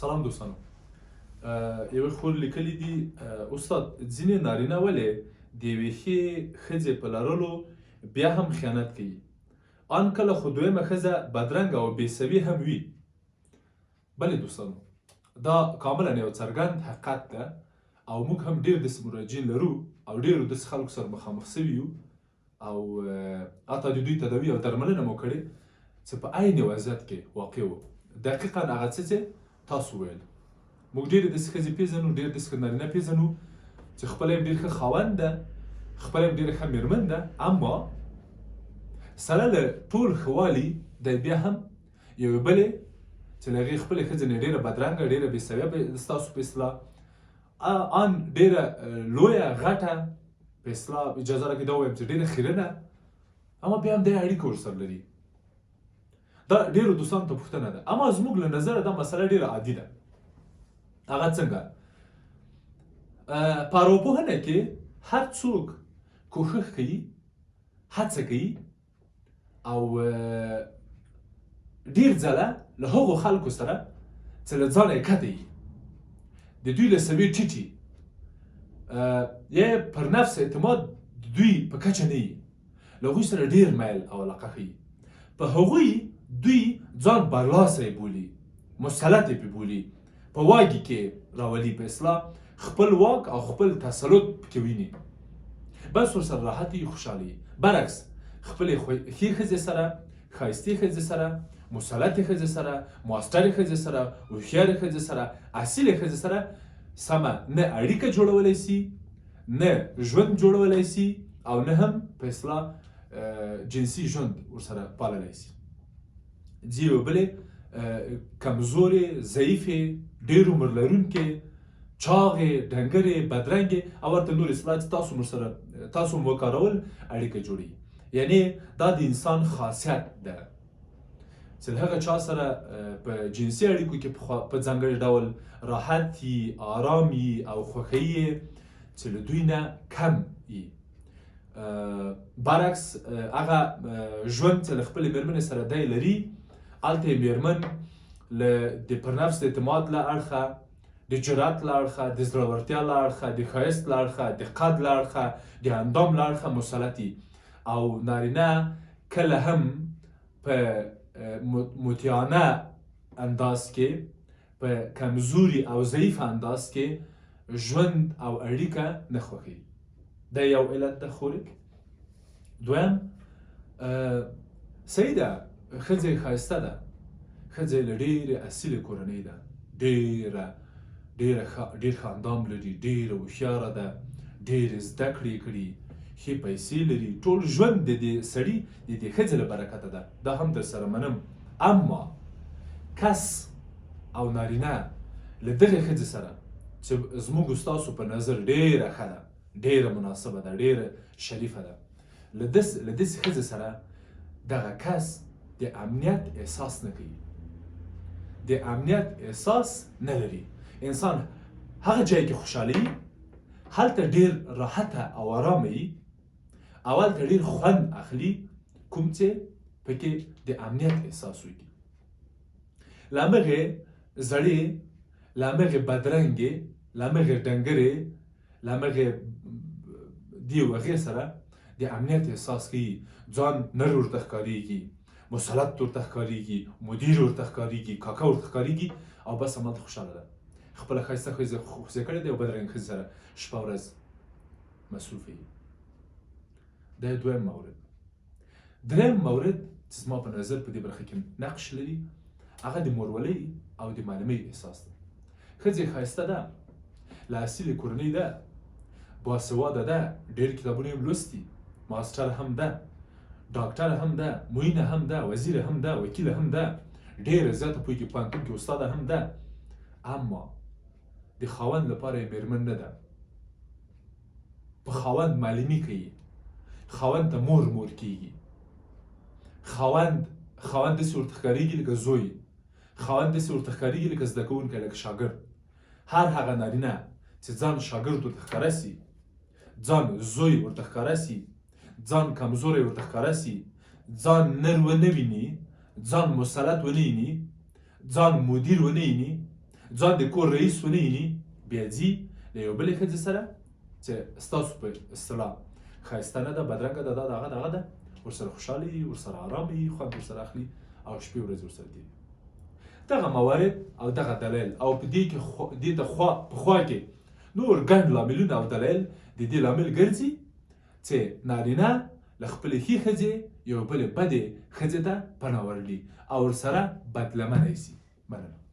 سلام دوستانو. یوه خور لیکلی دي استاد ځینې نارینه ولې د یوې ښې ښځې په لرلو بیا هم خیانت کوي، آن کله خو دویمه ښځه بدرنګه او بې سوي هم وي. بلې دوستانو، دا کاملا یو څرګند حقیقت ده او موږ هم ډېر داسې مراجعین لرو او ډېرو داسې خلکو سره مخامخ سوي یو او حتی د دوی تداوي او درملنه مو کړې چې په عین وضعیت کې واقع وو. دقیقا هغه څه چې تاسو ویل، موږ ډېرې داسې ښځې پېژنو، ډېر داسې نارینه پېژنو چې خپله یې ډېر ښه خاوند ده، خپله یې ډېره ښه مېرمن ده، اما سره له ټول ښه والي دی بیا هم یوې بلې چې له هغې خپلې ښځې نه ډېره بدرنګه، ډېره بې سویه ستاسو په اصطلاح ان ډېره لویه غټه په اصطلاح اجازه راکړئ دا ووایم چې ډېره خیرنه، اما بیا هم دی اړیکه ورسره لري. دا ډېرو دوستانو ته پوښتنه ده، اما زموږ له نظره دا مسله ډېره عادي ده. هغه څنګه؟ په ارواپوهنه کې هر څوک کوښښ کوي، هڅه کوي او ډېر ځله له هغو خلکو سره چې له ځانه یې کته وي، د دوی له سوي ټیټ وي، یا پر نفس اعتماد د دوی په کچه نه وي، له هغوی سره ډېر میل او علاقه ښیي. په هغوی دوی ځان برلاسی بولي، مسلط یې پرې بولي، په واګې کې راولي، په اصطلاح خپل واک او خپل تسلط پکې ویني، بس ورسره راحت وي، خوشحاله وي. برعکس خپلې ښې ښځې سره، ښایستې ښځې سره، مسلطې ښځې سره، ماسټرې ښځې سره، هوښیارې ښځې سره، اصیلې ښځې سره سمه نه اړیکه جوړولی سي، نه ژوند جوړولی سي او نه هم په اصطلاح جنسي ژوند ورسره پاللی سي. ځي یوې بلې کمزورې، ضعیفې، ډېر عمر لرونکې، چاغې، ډنګرې، بدرنګې او ورته نور اصطلاحات تاسو هم وکارول اړیکه جوړوي. یعنې دا د انسان خاصیت ده چې له هغه چا سره په جنسي اړیکو کې په ځانګړي ډول راحت وي، آرام وي او خوښوي یې چې له دوی نه کم وي. برعکس هغه ژوند چې له خپلې مېرمنې سره دی لري، هلته یې مېرمن د پر نفس د اعتماد له اړخه، د جرأت له اړخه، د زړورتیا له اړخه، د ښایست له اړخه، د قد له اړخه، د اندام له اړخه مسلط وي او نارینه کله هم په مطیعانه انداز کې، په کمزوري او ضعیف انداز کې ژوند او اړیکه نه خوښوي. دا یو علت ده خورک. دویم، صحیح ده، ښځه یې ښایسته ده، ښځه یې له ډېرې اصیلې کورنۍ ده، ډېر ښه اندام لري، ډېره هوښیاره ده، ډېرې زده کړې یې کړي، ښې پیسې لري، ټول ژوند د دې سړي د دې ښځې له برکته ده، دا هم درسره منم. اما کس او نارینه له دغې ښځې سره چې زموږ ستاسو په نظر ډېره ښه ده، ډېره مناسبه ده، ډېره شریفه ده، له داسې ښځې سره دغه کس د امنیت احساس نه کوي، د امنیت احساس نه لري. انسان هغه ځای کې خوشحاله وي، هلته ډېر راحته او ارامه وي او هلته ډېر خوند اخلي، کوم چې پکې د امنیت احساس وکړي. له همغې زړې، له همغې بدرنګې، له همغې ډنګرې، له همغې دې هغې سره د امنیت احساس کوي، ځان نر ورته ښکارېږي، مسلط ورته ښکارېږي، مدیر ورته ښکارېږي، کاکا ورته ښکارېږي او بس همالته خوشحاله ده. خپله ښایسته ښځه خوښه کړې ده او بدرنګه ښځې سره شپه ورځ مصروفه وي. دا دویم مورد. دریم مورد چې زما په نظر په دې برخه کې نقش لري، هغه د مورولۍ او د معلمۍ احساس ده. ښځه یې ښایسته ده، له اصیلې کورنۍ ده، باسواده ده، ډېر کتابونه یې لوستي، ماسټر هم ده، ډاکټره هم ده، معینه هم ده، وزیره هم ده، وکیله هم ده، ډېره زیاته پوهېږي، پوهنتون کې استاده هم ده، اما د خاوند لپاره یې مېرمن نه ده. په خاوند معلمي کوي، خاوند ته مور کېږي، خاوند داسې ورته ښکارېږي لکه زوی، خاوند داسې ورته ښکارېږي لکه زده کوونکی، لکه شاګرد. هر هغه نارینه چې ځان شاګرد ورته ښکاره سي، ځان زوی ورته ښکاره سي، ځان کمزوری ورته ښکاره سي، ځان نر ونه ویني، ځان مسلط ونه ویني، ځان مدیر ونه ویني، ځان د کور رئیس ونه ویني بیا ځي له یو بلې ښځې سره چې ستاسو په اصطلاح ښایسته نه ده بدرنګه ده دا د هغه دغه ده ورسره خوشحاله وي ورسره ارام وي خوند ورسره اخلي او شپې ورځې ورسره تېروي دغه موارد او دغه دلایل او په دې کې دې ته په خوا کې نور ګڼ لاملونه او دلایل د دې لامل ګرځي چې نارینه له خپلې ښې ښځې یو بلې بدې ښځې ته پناه ورلي او ورسره بدلمنی سي مننه